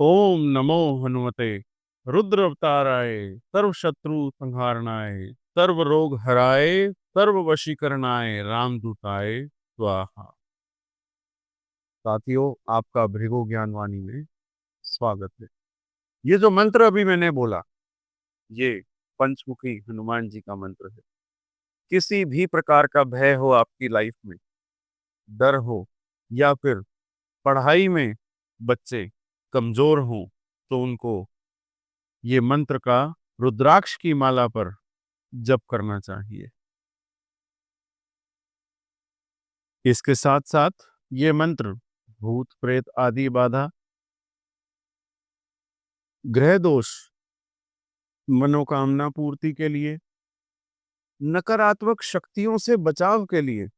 ओम नमो हनुमते रुद्र अवताराय सर्व शत्रु संहारणाय सर्व रोग हराय सर्व वशीकरणाय रामदूताय स्वाहा। साथियों, आपका भृगु ज्ञानवाणी में स्वागत है। ये जो मंत्र अभी मैंने बोला, ये पंचमुखी हनुमान जी का मंत्र है। किसी भी प्रकार का भय हो आपकी लाइफ में, डर हो, या फिर पढ़ाई में बच्चे कमजोर हों, तो उनको ये मंत्र का रुद्राक्ष की माला पर जप करना चाहिए। इसके साथ साथ ये मंत्र भूत प्रेत आदि बाधा, ग्रह दोष, मनोकामना पूर्ति के लिए, नकारात्मक शक्तियों से बचाव के लिए,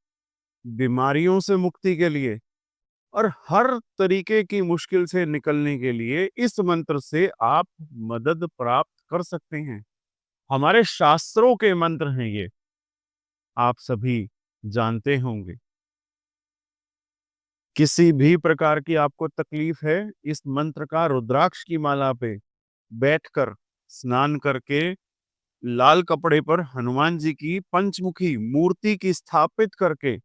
बीमारियों से मुक्ति के लिए और हर तरीके की मुश्किल से निकलने के लिए इस मंत्र से आप मदद प्राप्त कर सकते हैं। हमारे शास्त्रों के मंत्र हैं ये, आप सभी जानते होंगे। किसी भी प्रकार की आपको तकलीफ है, इस मंत्र का रुद्राक्ष की माला पे बैठकर स्नान करके लाल कपड़े पर हनुमान जी की पंचमुखी मूर्ति की स्थापित करके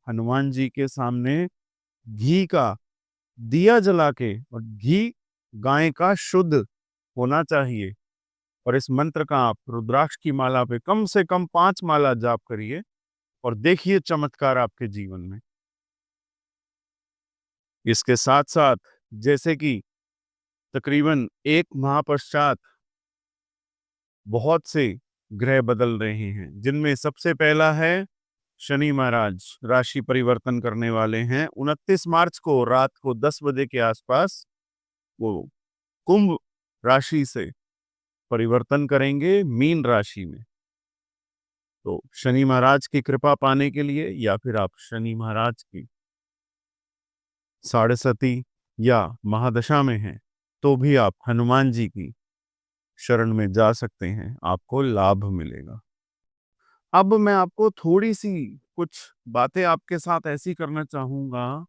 हनुमान जी के सामने घी का दिया जला के, और घी गाय का शुद्ध होना चाहिए, और इस मंत्र का आप रुद्राक्ष की माला पे कम से कम 5 माला जाप करिए और देखिए चमत्कार आपके जीवन में। इसके साथ साथ जैसे कि तकरीबन 1 माह पश्चात बहुत से ग्रह बदल रहे हैं, जिनमें सबसे पहला है शनि महाराज, राशि परिवर्तन करने वाले हैं। 29 मार्च को रात को 10 बजे के आसपास वो कुंभ राशि से परिवर्तन करेंगे मीन राशि में। तो शनि महाराज की कृपा पाने के लिए, या फिर आप शनि महाराज की साढ़े सती या महादशा में हैं, तो भी आप हनुमान जी की शरण में जा सकते हैं, आपको लाभ मिलेगा। अब मैं आपको थोड़ी सी कुछ बातें आपके साथ ऐसी करना चाहूंगा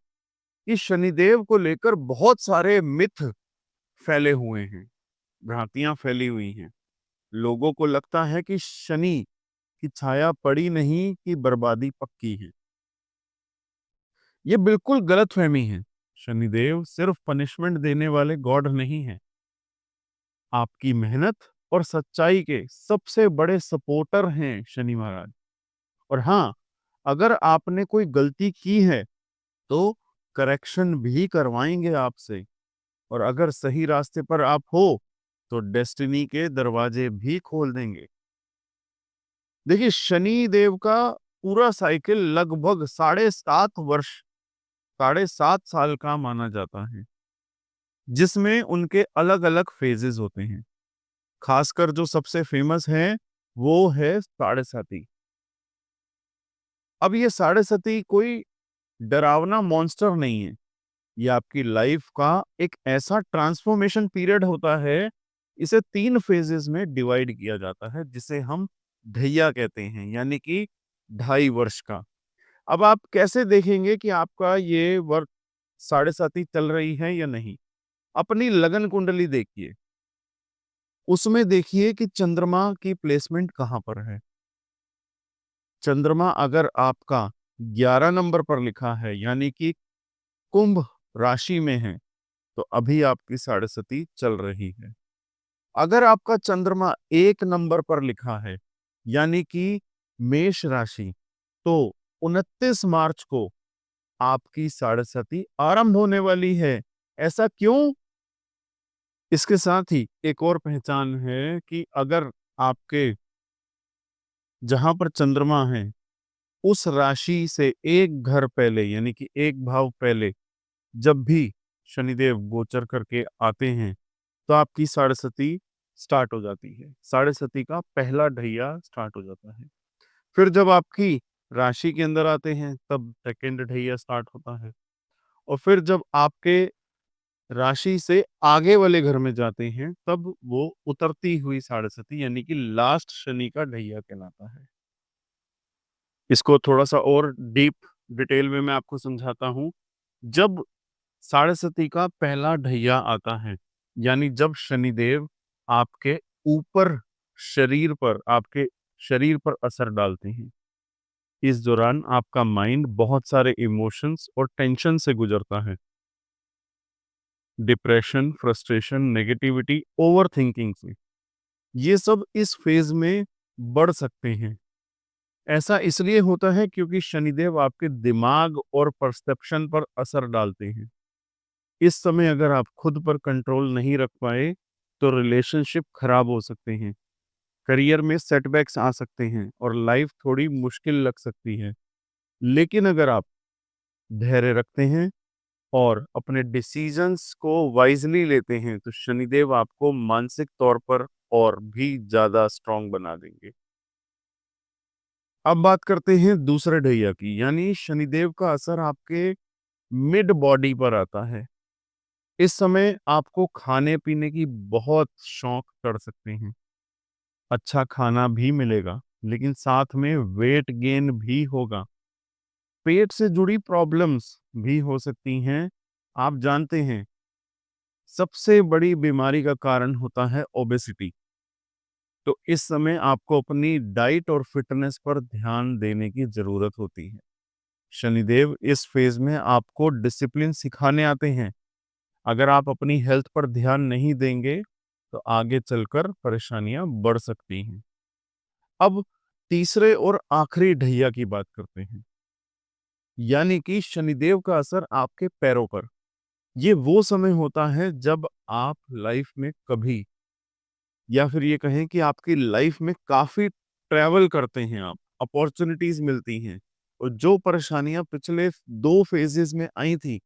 कि शनिदेव को लेकर बहुत सारे मिथ फैले हुए हैं, भ्रांतियां फैली हुई हैं। लोगों को लगता है कि शनि की छाया पड़ी नहीं कि बर्बादी पक्की है। ये बिल्कुल गलतफहमी है। शनिदेव सिर्फ पनिशमेंट देने वाले गॉड नहीं है, आपकी मेहनत और सच्चाई के सबसे बड़े सपोर्टर हैं शनि महाराज। और हाँ, अगर आपने कोई गलती की है तो करेक्शन भी करवाएंगे आपसे, और अगर सही रास्ते पर आप हो तो डेस्टिनी के दरवाजे भी खोल देंगे। देखिए, शनि देव का पूरा साइकिल लगभग 7.5 वर्ष, 7.5 साल का माना जाता है, जिसमें उनके अलग अलग फेजेस होते हैं। खासकर जो सबसे फेमस है वो है साढ़े साती। अब ये साढ़े साती कोई डरावना मॉन्स्टर नहीं है, ये आपकी लाइफ का एक ऐसा ट्रांसफॉर्मेशन पीरियड होता है। इसे 3 फेजेस में डिवाइड किया जाता है, जिसे हम ढैया कहते हैं, यानी कि 2.5 वर्ष का। अब आप कैसे देखेंगे कि आपका ये वर्क साढ़े साती चल रही है या नहीं? अपनी लगन कुंडली देखिए, उसमें देखिए कि चंद्रमा की प्लेसमेंट कहां पर है। चंद्रमा अगर आपका 11 नंबर पर लिखा है, यानी कि कुंभ राशि में है, तो अभी आपकी साढ़े सती चल रही है। अगर आपका चंद्रमा 1 नंबर पर लिखा है, यानी कि मेष राशि, तो 29 मार्च को आपकी साढ़े सती आरंभ होने वाली है। ऐसा क्यों? इसके साथ ही एक और पहचान है कि अगर आपके जहां पर चंद्रमा है उस राशि से एक घर पहले, यानी कि एक भाव पहले जब भी शनिदेव गोचर करके आते हैं, तो आपकी साढ़े सती स्टार्ट हो जाती है। साढ़े सती का पहला ढैया स्टार्ट हो जाता है। फिर जब आपकी राशि के अंदर आते हैं तब सेकेंड ढैया स्टार्ट होता है, और फिर जब आपके राशि से आगे वाले घर में जाते हैं तब वो उतरती हुई साढ़े सती, यानी कि लास्ट शनि का ढैया कहलाता है। इसको थोड़ा सा और डीप डिटेल में मैं आपको समझाता हूं। जब साढ़े का पहला ढैया आता है, यानी जब शनिदेव आपके ऊपर आपके शरीर पर असर डालते हैं। इस दौरान आपका माइंड बहुत सारे इमोशंस और टेंशन से गुजरता है। डिप्रेशन, फ्रस्ट्रेशन, नेगेटिविटी, ओवरथिंकिंग से। ये सब इस फेज में बढ़ सकते हैं। ऐसा इसलिए होता है क्योंकि शनिदेव आपके दिमाग और परसेप्शन पर असर डालते हैं। इस समय अगर आप खुद पर कंट्रोल नहीं रख पाए, तो रिलेशनशिप खराब हो सकते हैं, करियर में सेटबैक्स आ सकते हैं और लाइफ थोड़ी मुश्किल लग सकती है। लेकिन अगर आप धैर्य रखते हैं और अपने डिसीजंस को वाइजली लेते हैं, तो शनिदेव आपको मानसिक तौर पर और भी ज़्यादा स्ट्रॉन्ग बना देंगे। अब बात करते हैं दूसरे ढैया की, यानी शनिदेव का असर आपके मिड बॉडी पर आता है। इस समय आपको खाने-पीने की बहुत शौक चढ़ सकते हैं। अच्छा खाना भी मिलेगा, लेकिन साथ में वेट गेन भी होगा। पेट से जुड़ी प्रॉब्लम्स भी हो सकती हैं। आप जानते हैं, सबसे बड़ी बीमारी का कारण होता है ओबेसिटी। तो इस समय आपको अपनी डाइट और फिटनेस पर ध्यान देने की ज़रूरत होती है। शनिदेव इस फेज़ में आपको डिसिप्लिन सिखाने आते हैं। अगर आप अपनी हेल्थ पर ध्यान नहीं देंगे, तो आगे चलकर परेशानियां बढ़ सकती हैं। अब तीसरे और आखिरी ढैया की बात करते हैं, यानी कि शनिदेव का असर आपके पैरों पर। ये वो समय होता है जब आप लाइफ में कभी, या फिर ये कहें कि आपकी लाइफ में काफी ट्रैवल करते हैं आप, अपॉर्चुनिटीज मिलती हैं, और जो परेशानियां पिछले 2 फेजेस में आई थी,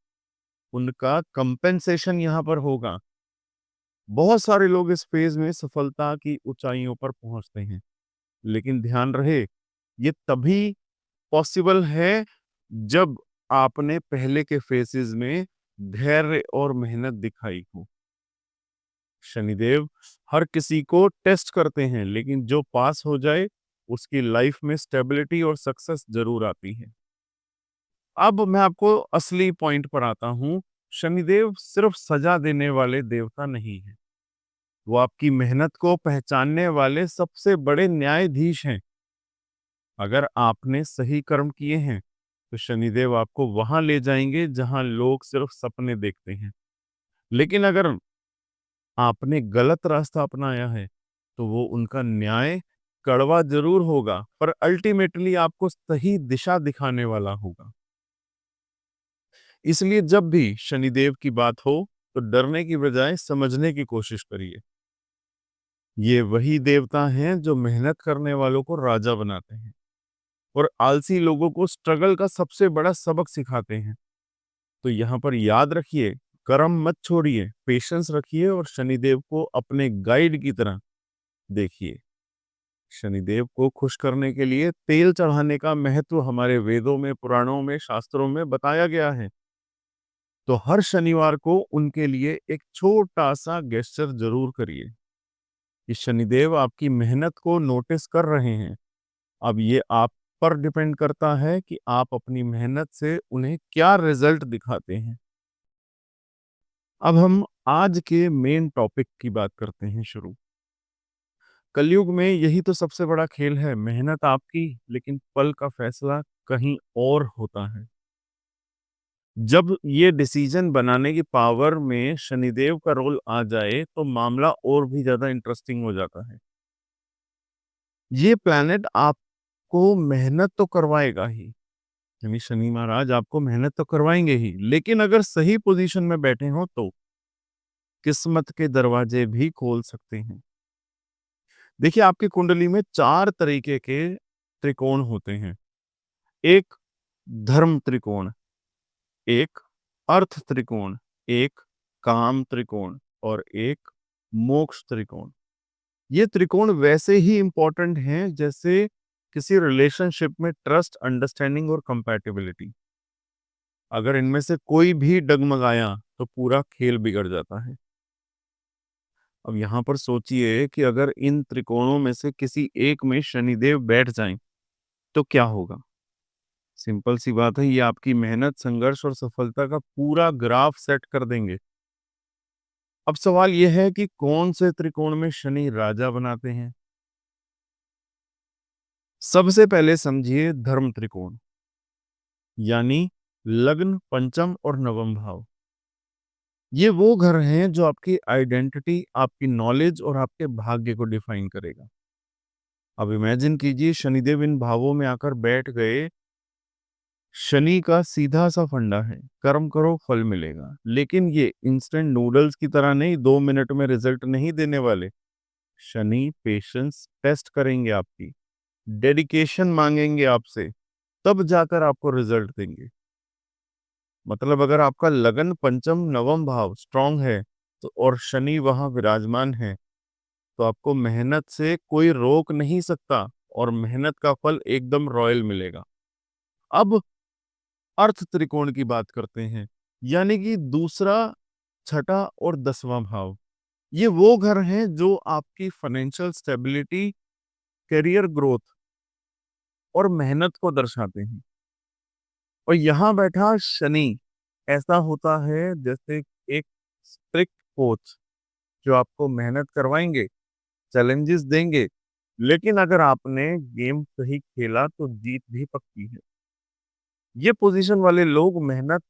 उनका कंपेंसेशन यहाँ पर होगा। बहुत सारे लोग इस फेज में सफलता की ऊंचाइयों पर पहुंचते हैं, लेकिन ध्यान रहे, ये तभी पॉसिबल है जब आपने पहले के फेजेस में धैर्य और मेहनत दिखाई हो। शनिदेव हर किसी को टेस्ट करते हैं, लेकिन जो पास हो जाए, उसकी लाइफ में स्टेबिलिटी और सक्सेस जरूर आती है। अब मैं आपको असली पॉइंट पर आता हूँ। शनिदेव सिर्फ सजा देने वाले देवता नहीं है, वो आपकी मेहनत को पहचानने वाले सबसे बड़े न्यायाधीश हैं। अगर आपने सही कर्म किए हैं, तो शनिदेव आपको वहां ले जाएंगे जहां लोग सिर्फ सपने देखते हैं। लेकिन अगर आपने गलत रास्ता अपनाया है, तो वो उनका न्याय कड़वा जरूर होगा, पर अल्टीमेटली आपको सही दिशा दिखाने वाला होगा। इसलिए जब भी शनिदेव की बात हो, तो डरने की बजाय समझने की कोशिश करिए। ये वही देवता हैं जो मेहनत करने वालों को राजा बनाते हैं और आलसी लोगों को स्ट्रगल का सबसे बड़ा सबक सिखाते हैं। तो यहाँ पर याद रखिए, कर्म मत छोड़िए, पेशेंस रखिए और शनिदेव को अपने गाइड की तरह देखिए। शनिदेव को खुश करने के लिए तेल चढ़ाने का महत्व हमारे वेदों में, पुराणों में, शास्त्रों में बताया गया है। तो हर शनिवार को उनके लिए एक छोटा सा गेस्चर जरूर करिए, कि शनिदेव आपकी मेहनत को नोटिस कर रहे हैं। अब ये आप पर डिपेंड करता है कि आप अपनी मेहनत से उन्हें क्या रिजल्ट दिखाते हैं। अब हम आज के मेन टॉपिक की बात करते हैं शुरू। कलयुग में यही तो सबसे बड़ा खेल है, मेहनत आपकी, लेकिन पल का फैसला कहीं और होता है। जब ये डिसीजन बनाने की पावर में शनिदेव का रोल आ जाए, तो मामला और भी ज्यादा इंटरेस्टिंग हो जाता है। ये प्लैनेट आपको मेहनत तो करवाएगा ही, यानी शनि महाराज आपको मेहनत तो करवाएंगे ही, लेकिन अगर सही पोजीशन में बैठे हो, तो किस्मत के दरवाजे भी खोल सकते हैं। देखिए, आपकी कुंडली में 4 तरीके के त्रिकोण होते हैं। एक धर्म त्रिकोण, एक अर्थ त्रिकोण, एक काम त्रिकोण और एक मोक्ष त्रिकोण। ये त्रिकोण वैसे ही इंपॉर्टेंट हैं जैसे किसी रिलेशनशिप में ट्रस्ट, अंडरस्टैंडिंग और कंपैटिबिलिटी। अगर इनमें से कोई भी डगमगाया, तो पूरा खेल बिगड़ जाता है। अब यहाँ पर सोचिए कि अगर इन त्रिकोणों में से किसी एक में शनिदेव बैठ जाएं, तो क्या होगा? सिंपल सी बात है, ये आपकी मेहनत, संघर्ष और सफलता का पूरा ग्राफ सेट कर देंगे। अब सवाल ये है कि कौन से त्रिकोण में शनि राजा बनाते हैं? सबसे पहले समझिए धर्म त्रिकोण, यानी लग्न, पंचम और नवम भाव। ये वो घर हैं जो आपकी आइडेंटिटी, आपकी नॉलेज और आपके भाग्य को डिफाइन करेगा। अब इमेजिन कीजिए शनिदेव इन भावों में आकर बैठ गए। शनि का सीधा सा फंडा है, कर्म करो फल मिलेगा। लेकिन ये इंस्टेंट नूडल्स की तरह नहीं, 2 मिनट में रिजल्ट नहीं देने वाले। शनि पेशेंस टेस्ट करेंगे आपकी, डेडिकेशन मांगेंगे आपसे, तब जाकर आपको रिजल्ट देंगे। मतलब अगर आपका लगन पंचम नवम भाव स्ट्रांग है तो और शनि वहां विराजमान है, तो आपको मेहनत से कोई रोक नहीं सकता और मेहनत का फल एकदम रॉयल मिलेगा। अब अर्थ त्रिकोण की बात करते हैं, यानी कि दूसरा, छठा और 10वां भाव। ये वो घर हैं जो आपकी फाइनेंशियल स्टेबिलिटी, करियर ग्रोथ और मेहनत को दर्शाते हैं। और यहाँ बैठा शनि ऐसा होता है जैसे एक स्ट्रिक्ट कोच जो आपको मेहनत करवाएंगे, चैलेंजेस देंगे, लेकिन अगर आपने गेम सही खेला तो जीत भी पक्की है। ये पोजीशन वाले लोग मेहनत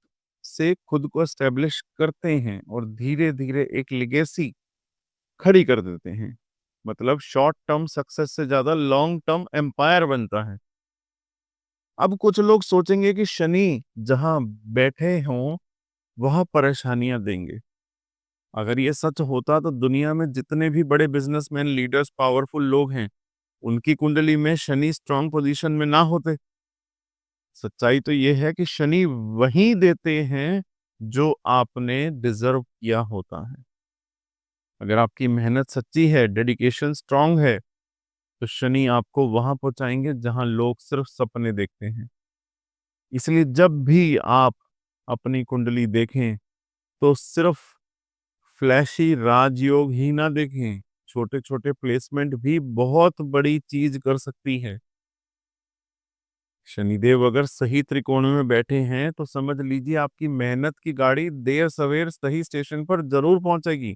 से खुद को एस्टेब्लिश करते हैं और धीरे धीरे एक लेगेसी खड़ी कर देते हैं। मतलब शॉर्ट टर्म सक्सेस से ज्यादा लॉन्ग टर्म एम्पायर बनता है। अब कुछ लोग सोचेंगे कि शनि जहां बैठे हों वहां परेशानियां देंगे। अगर ये सच होता तो दुनिया में जितने भी बड़े बिजनेसमैन, लीडर्स, पावरफुल लोग हैं, उनकी कुंडली में शनि स्ट्रांग पोजीशन में ना होते। सच्चाई तो ये है कि शनि वही देते हैं जो आपने डिजर्व किया होता है। अगर आपकी मेहनत सच्ची है, डेडिकेशन स्ट्रांग है, तो शनि आपको वहां पहुंचाएंगे जहां लोग सिर्फ सपने देखते हैं। इसलिए जब भी आप अपनी कुंडली देखें तो सिर्फ फ्लैशी राजयोग ही ना देखें। छोटे छोटे प्लेसमेंट भी बहुत बड़ी चीज कर सकती है। शनिदेव अगर सही त्रिकोण में बैठे हैं तो समझ लीजिए आपकी मेहनत की गाड़ी देर सवेर सही स्टेशन पर जरूर पहुंचेगी।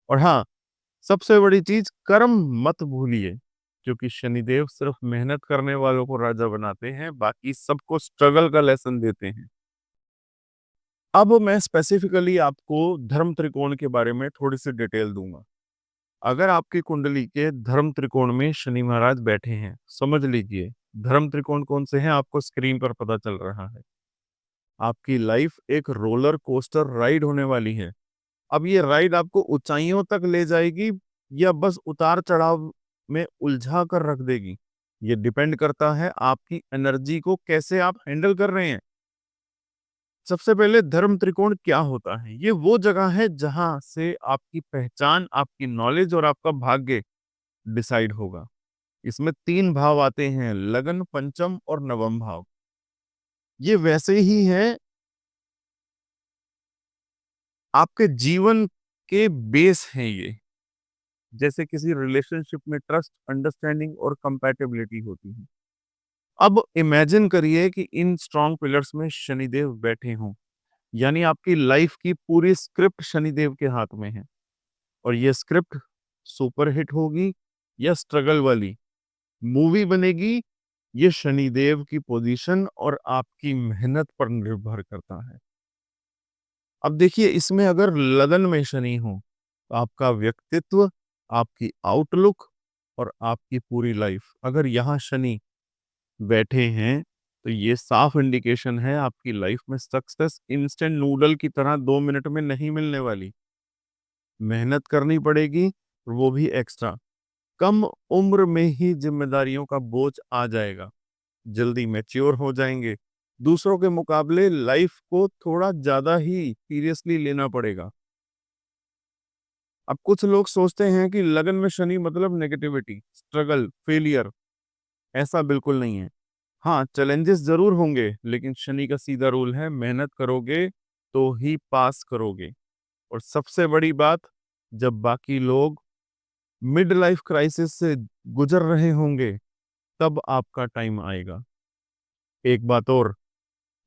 और हाँ, सबसे बड़ी चीज, कर्म मत भूलिए, क्योंकि शनिदेव सिर्फ मेहनत करने वालों को राजा बनाते हैं, बाकी सबको स्ट्रगल का लेसन देते हैं। अब मैं स्पेसिफिकली आपको धर्म त्रिकोण के बारे में थोड़ी सी डिटेल दूंगा। अगर आपकी कुंडली के धर्म त्रिकोण में शनि महाराज बैठे हैं, समझ लीजिए धर्म त्रिकोण कौन से हैं आपको स्क्रीन पर पता चल रहा है। आपकी लाइफ एक रोलर कोस्टर राइड होने वाली है। अब ये राइड आपको ऊंचाइयों तक ले जाएगी या बस उतार चढ़ाव में उलझा कर रख देगी, ये डिपेंड करता है आपकी एनर्जी को कैसे आप हैंडल कर रहे हैं। सबसे पहले धर्म त्रिकोण क्या होता है? ये वो जगह है जहां से आपकी पहचान, आपकी नॉलेज और आपका भाग्य डिसाइड होगा। इसमें 3 भाव आते हैं, लगन, पंचम और नवम भाव। ये वैसे ही हैं, आपके जीवन के बेस हैं ये। जैसे किसी रिलेशनशिप में ट्रस्ट, अंडरस्टैंडिंग और कंपैटिबिलिटी होती है। अब इमेजिन करिए कि इन स्ट्रॉन्ग पिलर्स में शनिदेव बैठे हों, यानी आपकी लाइफ की पूरी स्क्रिप्ट शनिदेव के हाथ में है। और ये स्क्रिप्ट सुपर हिट होगी या स्ट्रगल वाली मूवी बनेगी, ये शनिदेव की पोजीशन और आपकी मेहनत पर निर्भर करता है। अब देखिए, इसमें अगर लगन में शनि हो तो आपका व्यक्तित्व, आपकी आउटलुक और आपकी पूरी लाइफ, अगर यहाँ शनि बैठे हैं तो ये साफ इंडिकेशन है आपकी लाइफ में सक्सेस इंस्टेंट नूडल की तरह 2 मिनट में नहीं मिलने वाली। मेहनत करनी पड़ेगी, और वो भी एक्स्ट्रा। कम उम्र में ही जिम्मेदारियों का बोझ आ जाएगा, जल्दी मैच्योर हो जाएंगे। दूसरों के मुकाबले लाइफ को थोड़ा ज्यादा ही सीरियसली लेना पड़ेगा। अब कुछ लोग सोचते हैं कि लगन में शनि मतलब नेगेटिविटी, स्ट्रगल, फेलियर। ऐसा बिल्कुल नहीं है। हाँ, चैलेंजेस जरूर होंगे, लेकिन शनि का सीधा रूल है, मेहनत करोगे तो ही पास करोगे। और सबसे बड़ी बात, जब बाकी लोग मिड लाइफ क्राइसिस से गुजर रहे होंगे, तब आपका टाइम आएगा। एक बात और,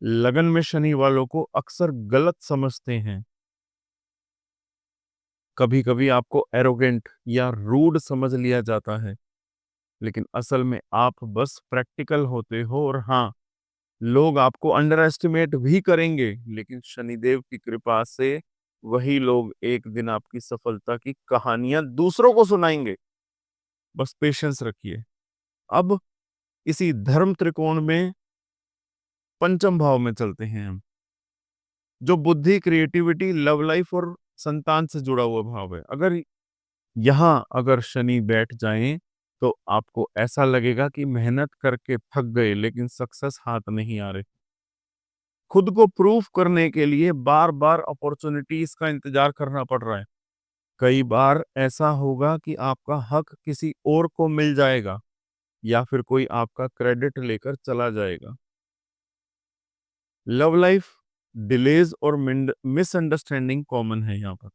लगन में शनि वालों को अक्सर गलत समझते हैं। कभी कभी आपको एरोगेंट या रूड समझ लिया जाता है, लेकिन असल में आप बस प्रैक्टिकल होते हो। और हाँ, लोग आपको अंडर एस्टिमेट भी करेंगे, लेकिन शनिदेव की कृपा से वही लोग एक दिन आपकी सफलता की कहानियां दूसरों को सुनाएंगे। बस पेशेंस रखिए। अब इसी धर्म त्रिकोण में पंचम भाव में चलते हैं हम, जो बुद्धि, क्रिएटिविटी, लव लाइफ और संतान से जुड़ा हुआ भाव है। अगर शनि बैठ जाएं तो आपको ऐसा लगेगा कि मेहनत करके थक गए, लेकिन सक्सेस हाथ नहीं आ रहे। खुद को प्रूफ करने के लिए बार बार अपॉर्चुनिटीज का इंतजार करना पड़ रहा है। कई बार ऐसा होगा कि आपका हक किसी और को मिल जाएगा, या फिर कोई आपका क्रेडिट लेकर चला जाएगा। लव लाइफ डिलेज और मिसअंडरस्टैंडिंग कॉमन है यहाँ पर।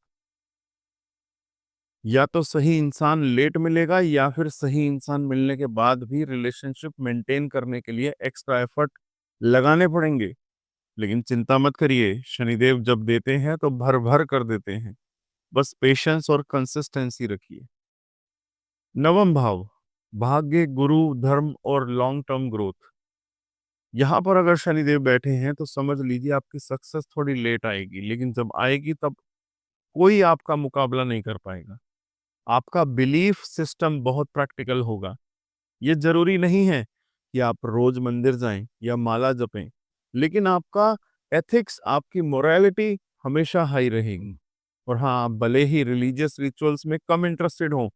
या तो सही इंसान लेट मिलेगा, या फिर सही इंसान मिलने के बाद भी रिलेशनशिप मेंटेन करने के लिए एक्स्ट्रा एफर्ट लगाने पड़ेंगे। लेकिन चिंता मत करिए, शनिदेव जब देते हैं तो भर भर कर देते हैं। बस पेशेंस और कंसिस्टेंसी रखिए। नवम भाव, भाग्य, गुरु, धर्म और लॉन्ग टर्म ग्रोथ। यहाँ पर अगर शनिदेव बैठे हैं तो समझ लीजिए आपकी सक्सेस थोड़ी लेट आएगी, लेकिन जब आएगी तब कोई आपका मुकाबला नहीं कर पाएगा। आपका बिलीफ सिस्टम बहुत प्रैक्टिकल होगा। ये जरूरी नहीं है कि आप रोज मंदिर जाएं या माला जपें, लेकिन आपका एथिक्स, आपकी मोरालिटी हमेशा हाई रहेगी। और हाँ, आप भले ही रिलीजियस रिचुअल्स में कम इंटरेस्टेड हो,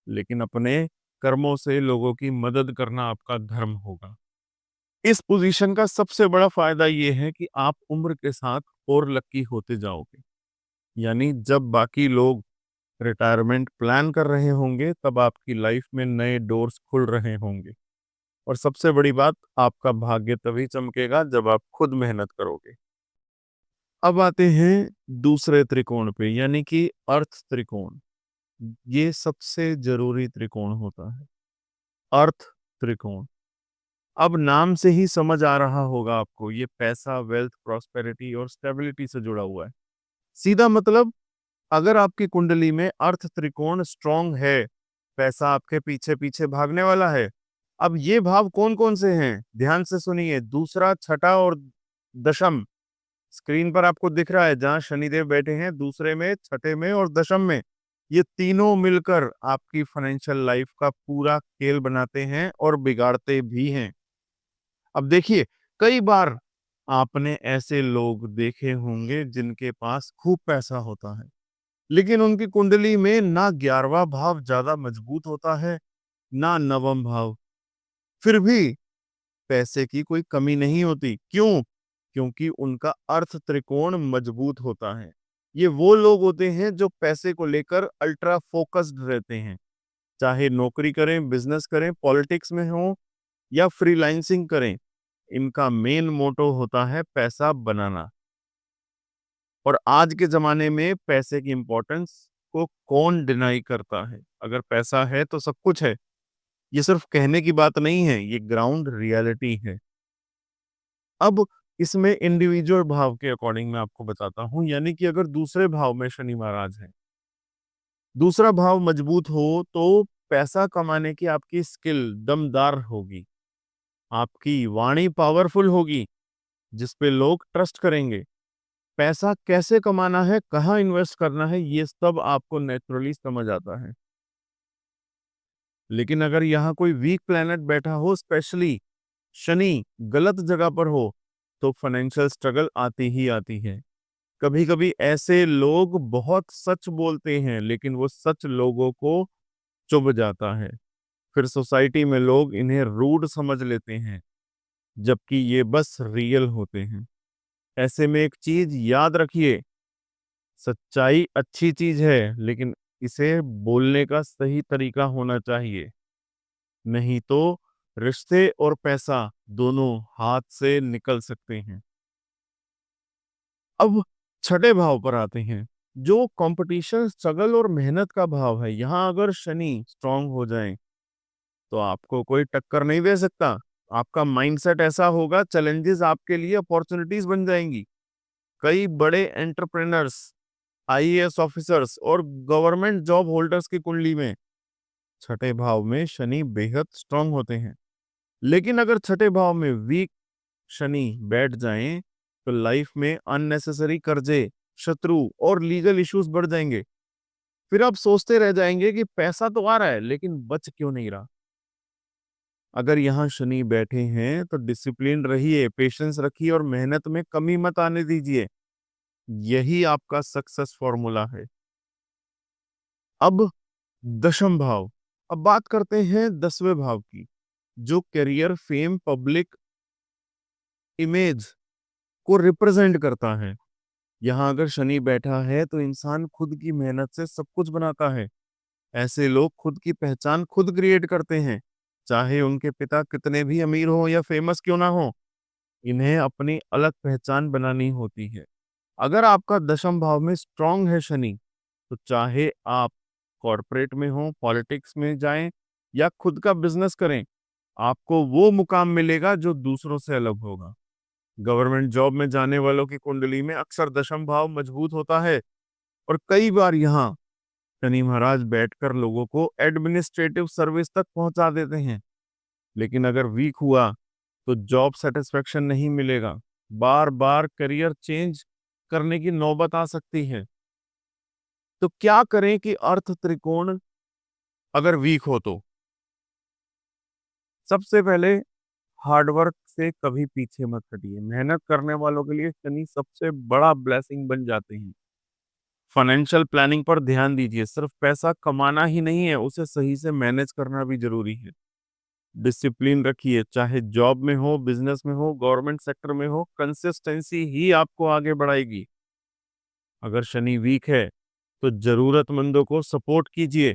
लेकिन अपने कर्मों से लोगों की मदद करना आपका धर्म होगा। इस पोजीशन का सबसे बड़ा फायदा ये है कि आप उम्र के साथ और लकी होते जाओगे। यानी जब बाकी लोग रिटायरमेंट प्लान कर रहे होंगे, तब आपकी लाइफ में नए डोर्स खुल रहे होंगे। और सबसे बड़ी बात, आपका भाग्य तभी चमकेगा जब आप खुद मेहनत करोगे। अब आते हैं दूसरे त्रिकोण पे, यानी कि अर्थ त्रिकोण। ये सबसे जरूरी त्रिकोण होता है, अर्थ त्रिकोण। अब नाम से ही समझ आ रहा होगा आपको, ये पैसा, वेल्थ, प्रॉस्पेरिटी और स्टेबिलिटी से जुड़ा हुआ है। सीधा मतलब, अगर आपकी कुंडली में अर्थ त्रिकोण स्ट्रांग है, पैसा आपके पीछे पीछे भागने वाला है। अब ये भाव कौन कौन से हैं, ध्यान से सुनिए। दूसरा, छठा और दशम। स्क्रीन पर आपको दिख रहा है, जहां शनिदेव बैठे हैं, दूसरे में, छठे में और दशम में। ये तीनों मिलकर आपकी फाइनेंशियल लाइफ का पूरा खेल बनाते हैं और बिगाड़ते भी हैं। अब देखिए, कई बार आपने ऐसे लोग देखे होंगे जिनके पास खूब पैसा होता है, लेकिन उनकी कुंडली में ना 11वां भाव ज्यादा मजबूत होता है, ना नवम भाव। फिर भी पैसे की कोई कमी नहीं होती। क्यों? क्योंकि उनका अर्थ त्रिकोण मजबूत होता है। ये वो लोग होते हैं जो पैसे को लेकर अल्ट्रा फोकस्ड रहते हैं। चाहे नौकरी करें, बिजनेस करें, पॉलिटिक्स में हो या फ्रीलांसिंग करें, इनका मेन मोटो होता है पैसा बनाना। और आज के जमाने में पैसे की इंपॉर्टेंस को कौन डिनाई करता है? अगर पैसा है तो सब कुछ है। ये सिर्फ कहने की बात नहीं है, ये ग्राउंड रियलिटी है। अब इसमें इंडिविजुअल भाव के अकॉर्डिंग मैं आपको बताता हूं, यानी कि अगर दूसरे भाव में शनि महाराज है, दूसरा भाव मजबूत हो, तो पैसा कमाने की आपकी स्किल दमदार होगी, आपकी वाणी पावरफुल होगी, जिसपे लोग ट्रस्ट करेंगे। पैसा कैसे कमाना है, कहाँ इन्वेस्ट करना है, ये सब आपको नेचुरली समझ आता है। लेकिन अगर यहाँ कोई वीक प्लैनेट बैठा हो, स्पेशली शनि गलत जगह पर हो, तो फाइनेंशियल स्ट्रगल आती ही आती है। कभी कभी ऐसे लोग बहुत सच बोलते हैं, लेकिन वो सच लोगों को चुभ जाता है। फिर सोसाइटी में लोग इन्हें रूड समझ लेते हैं, जबकि ये बस रियल होते हैं। ऐसे में एक चीज याद रखिए, सच्चाई अच्छी चीज है, लेकिन इसे बोलने का सही तरीका होना चाहिए। नहीं तो रिश्ते और पैसा दोनों हाथ से निकल सकते हैं। अब छठे भाव पर आते हैं, जो कंपटीशन, स्ट्रगल और मेहनत का भाव है। यहाँ अगर शनि स्ट्रांग हो जाए तो आपको कोई टक्कर नहीं दे सकता। आपका माइंडसेट ऐसा होगा, चैलेंजेस आपके लिए अपॉर्चुनिटीज बन जाएंगी। कई बड़े एंटरप्रेनर्स, आईएएस ऑफिसर्स और गवर्नमेंट जॉब होल्डर्स की कुंडली में छठे भाव में शनि बेहद स्ट्रांग होते हैं। लेकिन अगर छठे भाव में वीक शनि बैठ जाएं तो लाइफ में अननेसेसरी कर्जे, शत्रु और लीगल इश्यूज बढ़ जाएंगे। फिर आप सोचते रह जाएंगे कि पैसा तो आ रहा है लेकिन बच क्यों नहीं रहा। अगर यहाँ शनि बैठे हैं तो डिसिप्लिन रहिए, पेशेंस रखिए और मेहनत में कमी मत आने दीजिए। यही आपका सक्सेस फॉर्मूला है। अब दशम भाव। अब बात करते हैं 10वें भाव की, जो करियर, फेम, पब्लिक इमेज को रिप्रेजेंट करता है। यहाँ अगर शनि बैठा है तो इंसान खुद की मेहनत से सब कुछ बनाता है। ऐसे लोग खुद की पहचान खुद क्रिएट करते हैं, चाहे उनके पिता कितने भी अमीर हो या फेमस क्यों ना हो। इन्हें अपनी अलग पहचान बनानी होती है। अगर आपका दशम भाव में स्ट्रांग है शनि, तो चाहे आप कॉर्पोरेट में हो, पॉलिटिक्स में जाएं या खुद का बिजनेस करें, आपको वो मुकाम मिलेगा जो दूसरों से अलग होगा। गवर्नमेंट जॉब में जाने वालों की कुंडली में अक्सर दशम भाव मजबूत होता है और कई बार यहाँ शनि महाराज बैठकर लोगों को एडमिनिस्ट्रेटिव सर्विस तक पहुंचा देते हैं। लेकिन अगर वीक हुआ तो जॉब सेटिस्फेक्शन नहीं मिलेगा, बार बार करियर चेंज करने की नौबत आ सकती है। तो क्या करें कि अर्थ त्रिकोण अगर वीक हो तो? सबसे पहले हार्डवर्क से कभी पीछे मत हटिए। मेहनत करने वालों के लिए शनि सबसे बड़ा ब्लेसिंग बन जाते हैं। फाइनेंशियल प्लानिंग पर ध्यान दीजिए। सिर्फ पैसा कमाना ही नहीं है, उसे सही से मैनेज करना भी जरूरी है। डिसिप्लिन रखिए, चाहे जॉब में हो, बिजनेस में हो, गवर्नमेंट सेक्टर में हो, कंसिस्टेंसी ही आपको आगे बढ़ाएगी। अगर शनि वीक है तो जरूरतमंदों को सपोर्ट कीजिए।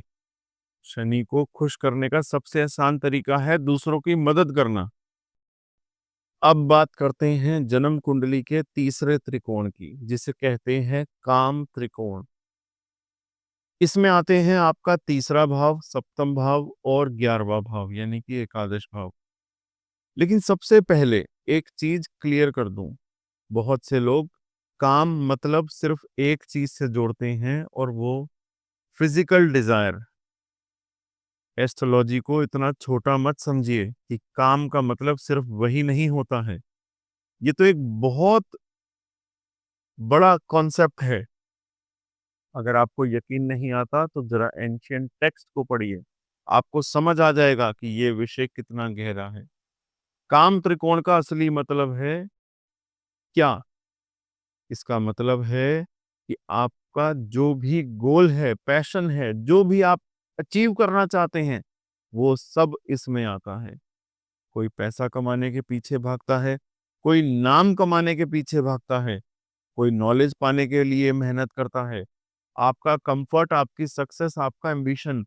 शनि को खुश करने का सबसे आसान तरीका है दूसरों की मदद करना। अब बात करते हैं जन्म कुंडली के तीसरे त्रिकोण की, जिसे कहते हैं काम त्रिकोण। इसमें आते हैं आपका तीसरा भाव, सप्तम भाव और 11वां भाव, यानी कि एकादश भाव। लेकिन सबसे पहले एक चीज क्लियर कर दूं, बहुत से लोग काम मतलब सिर्फ एक चीज से जोड़ते हैं और वो फिजिकल डिजायर। एस्ट्रोलॉजी को इतना छोटा मत समझिए कि काम का मतलब सिर्फ वही नहीं होता है। ये तो एक बहुत बड़ा कॉन्सेप्ट है। अगर आपको यकीन नहीं आता तो जरा एंशियंट टेक्स्ट को पढ़िए, आपको समझ आ जाएगा कि ये विषय कितना गहरा है। काम त्रिकोण का असली मतलब है क्या? इसका मतलब है कि आपका जो भी गोल है, पैशन है, जो भी आप अचीव करना चाहते हैं, वो सब इसमें आता है। कोई पैसा कमाने के पीछे भागता है, कोई नाम कमाने के पीछे भागता है, कोई नॉलेज पाने के लिए मेहनत करता है। आपका कंफर्ट, आपकी सक्सेस, आपका ambition,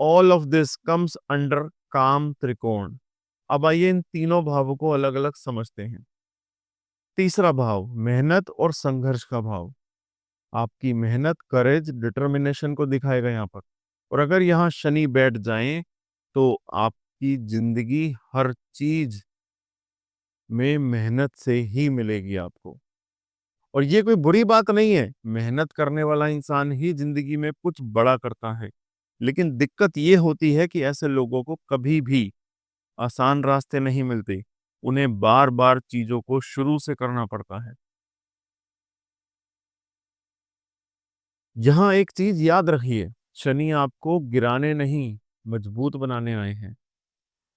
all of this comes under काम त्रिकोण। अब आइए इन तीनों भावों को अलग अलग समझते हैं। तीसरा भाव, मेहनत और संघर्ष का भाव। आपकी मेहनत, करेज, डिटर्मिनेशन को दिखाएगा यहाँ पर। और अगर यहाँ शनि बैठ जाए तो आपकी जिंदगी हर चीज में मेहनत से ही मिलेगी आपको। और ये कोई बुरी बात नहीं है, मेहनत करने वाला इंसान ही जिंदगी में कुछ बड़ा करता है। लेकिन दिक्कत ये होती है कि ऐसे लोगों को कभी भी आसान रास्ते नहीं मिलते, उन्हें बार बार चीजों को शुरू से करना पड़ता है। यहाँ एक चीज याद रखिए, शनि आपको गिराने नहीं, मजबूत बनाने आए हैं।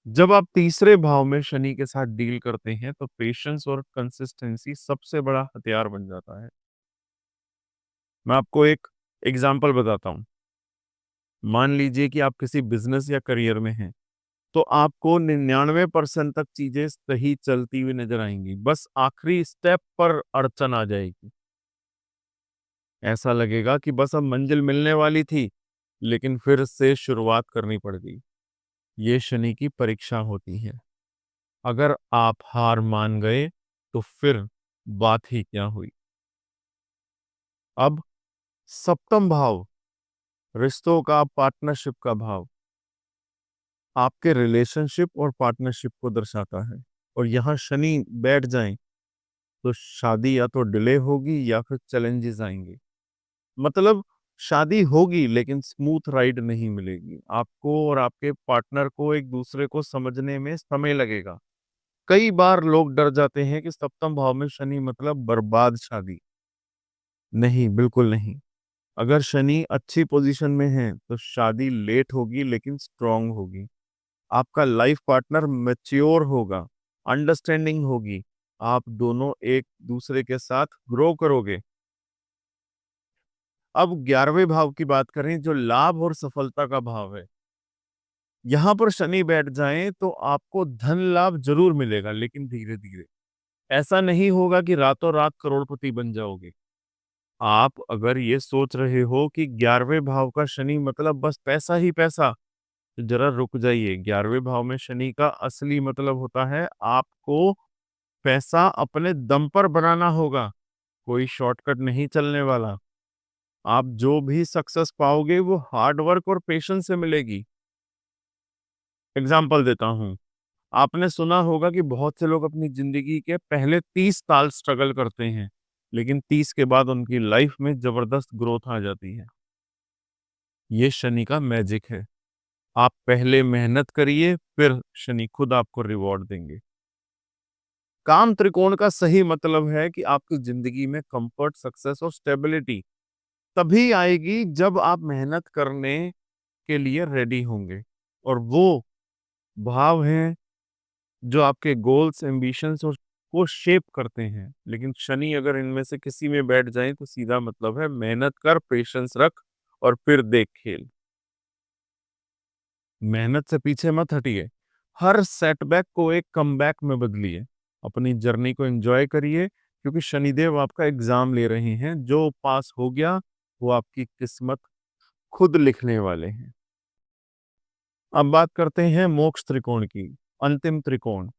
जब आप तीसरे भाव में शनि के साथ डील करते हैं तो पेशेंस और कंसिस्टेंसी सबसे बड़ा हथियार बन जाता है। मैं आपको एक एग्जांपल बताता हूँ। मान लीजिए कि आप किसी बिजनेस या करियर में हैं, तो आपको 99% तक चीजें सही चलती हुई नजर आएंगी, बस आखिरी स्टेप पर अड़चन आ जाएगी। ऐसा लगेगा कि बस अब मंजिल मिलने वाली थी, लेकिन फिर से शुरुआत करनी पड़ गई। ये शनि की परीक्षा होती है। अगर आप हार मान गए तो फिर बात ही क्या हुई। अब सप्तम भाव, रिश्तों का, पार्टनरशिप का भाव। आपके रिलेशनशिप और पार्टनरशिप को दर्शाता है। और यहाँ शनि बैठ जाए तो शादी या तो डिले होगी या फिर चैलेंजेस आएंगे। मतलब शादी होगी लेकिन स्मूथ राइड नहीं मिलेगी आपको, और आपके पार्टनर को एक दूसरे को समझने में समय लगेगा। कई बार लोग डर जाते हैं कि सप्तम भाव में शनि मतलब बर्बाद शादी। नहीं, बिल्कुल नहीं। अगर शनि अच्छी पोजीशन में है तो शादी लेट होगी लेकिन स्ट्रांग होगी। आपका लाइफ पार्टनर मैच्योर होगा, अंडरस्टैंडिंग होगी, आप दोनों एक दूसरे के साथ ग्रो करोगे। अब 11वें भाव की बात करें जो लाभ और सफलता का भाव है। यहां पर शनि बैठ जाए तो आपको धन लाभ जरूर मिलेगा लेकिन धीरे धीरे। ऐसा नहीं होगा कि रातों रात करोड़पति बन जाओगे। आप अगर ये सोच रहे हो कि 11वें भाव का शनि मतलब बस पैसा ही पैसा, तो जरा रुक जाइए। 11वें भाव में शनि का असली मतलब होता है आपको पैसा अपने दम पर बनाना होगा। कोई शॉर्टकट नहीं चलने वाला। आप जो भी सक्सेस पाओगे वो हार्ड वर्क और पेशेंस से मिलेगी। एग्जाम्पल देता हूँ। आपने सुना होगा कि बहुत से लोग अपनी जिंदगी के पहले 30 साल स्ट्रगल करते हैं, लेकिन 30 के बाद उनकी लाइफ में जबरदस्त ग्रोथ आ जाती है। ये शनि का मैजिक है। आप पहले मेहनत करिए, फिर शनि खुद आपको रिवॉर्ड देंगे। काम त्रिकोण का सही मतलब है कि आपकी जिंदगी में कंफर्ट, सक्सेस और स्टेबिलिटी तभी आएगी जब आप मेहनत करने के लिए रेडी होंगे। और वो भाव हैं जो आपके गोल्स, एम्बिशंस और को शेप करते हैं। लेकिन शनि अगर इनमें से किसी में बैठ जाए तो सीधा मतलब है मेहनत कर, पेशेंस रख और फिर देख खेल। मेहनत से पीछे मत हटिए। हर सेटबैक को एक कमबैक में बदलिए। अपनी जर्नी को एंजॉय करिए क्योंकि शनिदेव आपका एग्जाम ले रहे हैं। जो पास हो गया वो आपकी किस्मत खुद लिखने वाले हैं। अब बात करते हैं मोक्ष त्रिकोण की, अंतिम त्रिकोण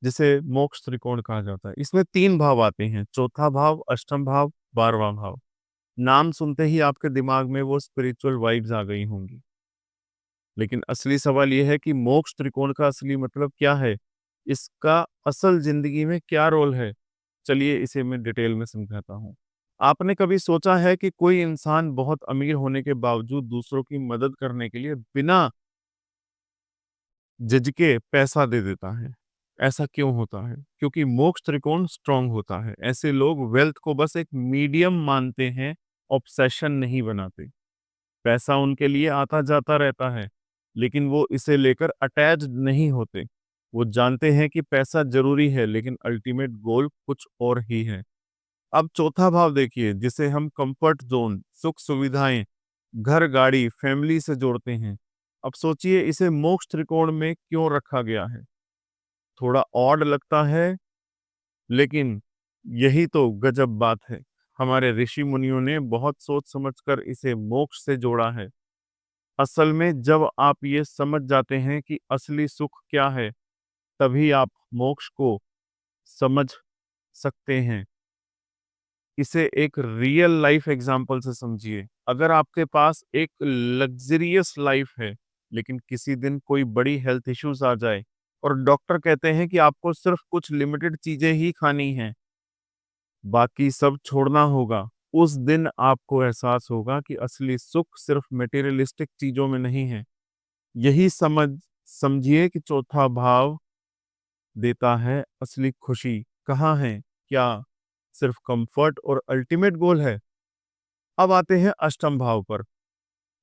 जिसे मोक्ष त्रिकोण कहा जाता है। इसमें 3 भाव आते हैं, चौथा भाव, अष्टम भाव, 12वां भाव। नाम सुनते ही आपके दिमाग में वो स्पिरिचुअल वाइब्स आ गई होंगी। लेकिन असली सवाल यह है कि मोक्ष त्रिकोण का असली मतलब क्या है? इसका असल जिंदगी में क्या रोल है? चलिए इसे मैं डिटेल में समझाता हूँ। आपने कभी सोचा है कि कोई इंसान बहुत अमीर होने के बावजूद दूसरों की मदद करने के लिए बिना झिझके पैसा दे देता है? ऐसा क्यों होता है? क्योंकि मोक्ष त्रिकोण स्ट्रांग होता है। ऐसे लोग वेल्थ को बस एक मीडियम मानते हैं, ऑब्सेशन नहीं बनाते। पैसा उनके लिए आता जाता रहता है, लेकिन वो इसे लेकर अटैच्ड नहीं होते। वो जानते हैं कि पैसा जरूरी है, लेकिन अल्टीमेट गोल कुछ और ही है। अब चौथा भाव देखिए, जिसे हम कंफर्ट जोन, सुख सुविधाएं, घर, गाड़ी, फैमिली से जोड़ते हैं। अब सोचिए इसे मोक्ष त्रिकोण में क्यों रखा गया है? थोड़ा ऑड लगता है, लेकिन यही तो गजब बात है। हमारे ऋषि मुनियों ने बहुत सोच समझकर इसे मोक्ष से जोड़ा है। असल में जब आप ये समझ जाते हैं कि असली सुख क्या है, तभी आप मोक्ष को समझ सकते हैं। इसे एक रियल लाइफ एग्जांपल से समझिए। अगर आपके पास एक लग्जरियस लाइफ है, लेकिन किसी दिन कोई बड़ी हेल्थ इश्यूज आ जाए और डॉक्टर कहते हैं कि आपको सिर्फ कुछ लिमिटेड चीजें ही खानी हैं, बाकी सब छोड़ना होगा, उस दिन आपको एहसास होगा कि असली सुख सिर्फ मटेरियलिस्टिक चीजों में नहीं है। यही समझिए कि चौथा भाव देता है असली खुशी। कहाँ है? क्या सिर्फ कंफर्ट और अल्टीमेट गोल है? अब आते हैं अष्टम भाव पर।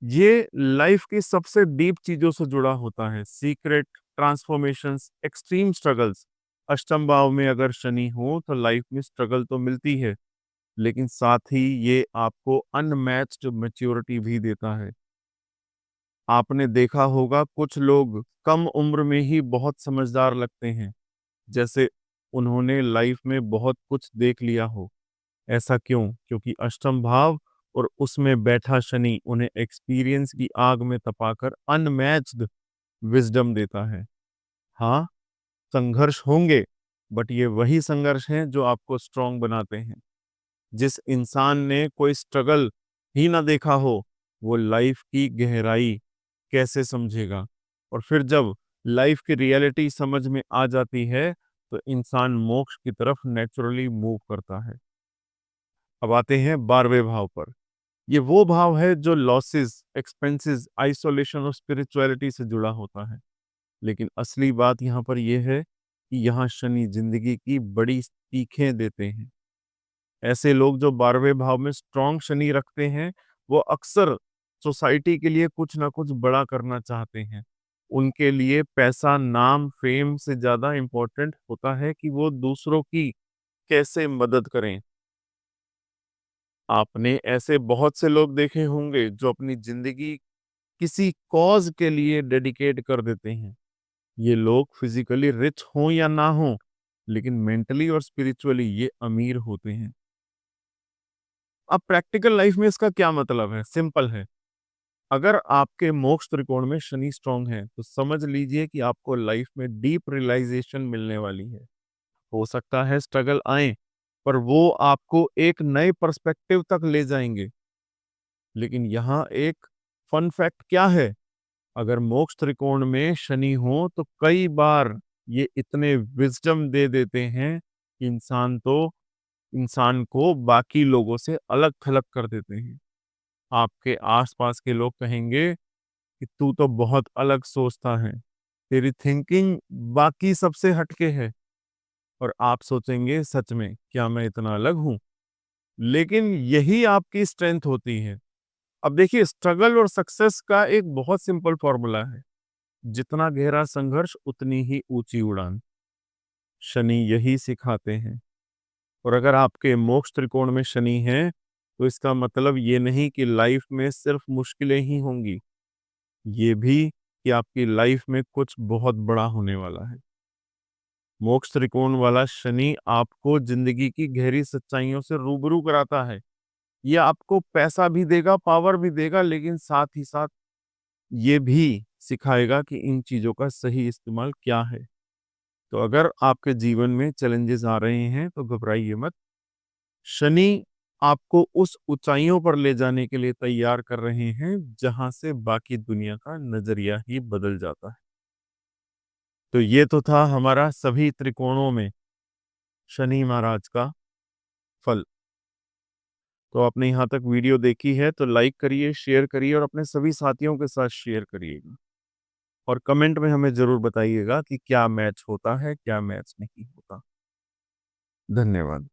ये लाइफ की सबसे डीप चीजों से जुड़ा होता है, सीक्रेट, ट्रांसफॉर्मेशंस, एक्सट्रीम स्ट्रगल्स। अष्टम भाव में अगर शनि हो तो लाइफ में स्ट्रगल तो मिलती है, लेकिन साथ ही ये आपको अनमैच्ड मैच्योरिटी भी देता है। आपने देखा होगा कुछ लोग कम उम्र में ही बहुत समझदार लगते हैं, जैसे उन्होंने लाइफ में बहुत कुछ देख लिया हो। ऐसा क्यों? क्योंकि अष्टम भाव और उसमें बैठा शनि उन्हें एक्सपीरियंस की आग में तपाकर अनमैच्ड विजडम देता है। हाँ, संघर्ष होंगे, बट ये वही संघर्ष हैं जो आपको स्ट्रांग बनाते हैं। जिस इंसान ने कोई स्ट्रगल ही ना देखा हो, वो लाइफ की गहराई कैसे समझेगा? और फिर जब लाइफ की रियलिटी समझ में आ जाती है तो इंसान मोक्ष की तरफ नेचुरली मूव करता है। अब आते हैं 12वें भाव पर। ये वो भाव है जो लॉसेस, एक्सपेंसेस, आइसोलेशन और स्पिरिचुअलिटी से जुड़ा होता है। लेकिन असली बात यहाँ पर यह है कि यहाँ शनि जिंदगी की बड़ी सीखें देते हैं। ऐसे लोग जो 12वें भाव में स्ट्रॉन्ग शनि रखते हैं, वो अक्सर सोसाइटी के लिए कुछ ना कुछ बड़ा करना चाहते हैं। उनके लिए पैसा, नाम, फेम से ज्यादा इंपॉर्टेंट होता है कि वो दूसरों की कैसे मदद करें। आपने ऐसे बहुत से लोग देखे होंगे जो अपनी जिंदगी किसी कॉज के लिए डेडिकेट कर देते हैं। ये लोग फिजिकली रिच हों या ना हों, लेकिन मेंटली और स्पिरिचुअली ये अमीर होते हैं। अब प्रैक्टिकल लाइफ में इसका क्या मतलब है? सिंपल है। अगर आपके मोक्ष त्रिकोण में शनि स्ट्रांग है तो समझ लीजिए कि आपको लाइफ में डीप रियलाइजेशन मिलने वाली है। हो सकता है स्ट्रगल आए, पर वो आपको एक नए पर्सपेक्टिव तक ले जाएंगे। लेकिन यहाँ एक फन फैक्ट क्या है, अगर मोक्ष त्रिकोण में शनि हो तो कई बार ये इतने विजडम दे देते हैं कि इंसान को बाकी लोगों से अलग थलग कर देते हैं। आपके आसपास के लोग कहेंगे कि तू तो बहुत अलग सोचता है, तेरी थिंकिंग बाकी सबसे हटके है। और आप सोचेंगे सच में क्या मैं इतना अलग हूं? लेकिन यही आपकी स्ट्रेंथ होती है। अब देखिए, स्ट्रगल और सक्सेस का एक बहुत सिंपल फॉर्मूला है, जितना गहरा संघर्ष उतनी ही ऊंची उड़ान। शनि यही सिखाते हैं। और अगर आपके मोक्ष त्रिकोण में शनि है तो इसका मतलब ये नहीं कि लाइफ में सिर्फ मुश्किलें ही होंगी, ये भी कि आपकी लाइफ में कुछ बहुत बड़ा होने वाला है। मोक्ष त्रिकोण वाला शनि आपको जिंदगी की गहरी सच्चाइयों से रूबरू कराता है। ये आपको पैसा भी देगा, पावर भी देगा, लेकिन साथ ही साथ ये भी सिखाएगा कि इन चीजों का सही इस्तेमाल क्या है। तो अगर आपके जीवन में चैलेंजेस आ रहे हैं तो घबराइए मत। शनि आपको उस ऊंचाइयों पर ले जाने के लिए तैयार कर रहे हैं जहां से बाकी दुनिया का नजरिया ही बदल जाता है। तो ये तो था हमारा सभी त्रिकोणों में शनि महाराज का फल। तो आपने यहाँ तक वीडियो देखी है तो लाइक करिए, शेयर करिए और अपने सभी साथियों के साथ शेयर करिएगा। और कमेंट में हमें जरूर बताइएगा कि क्या मैच होता है, क्या मैच नहीं होता। धन्यवाद।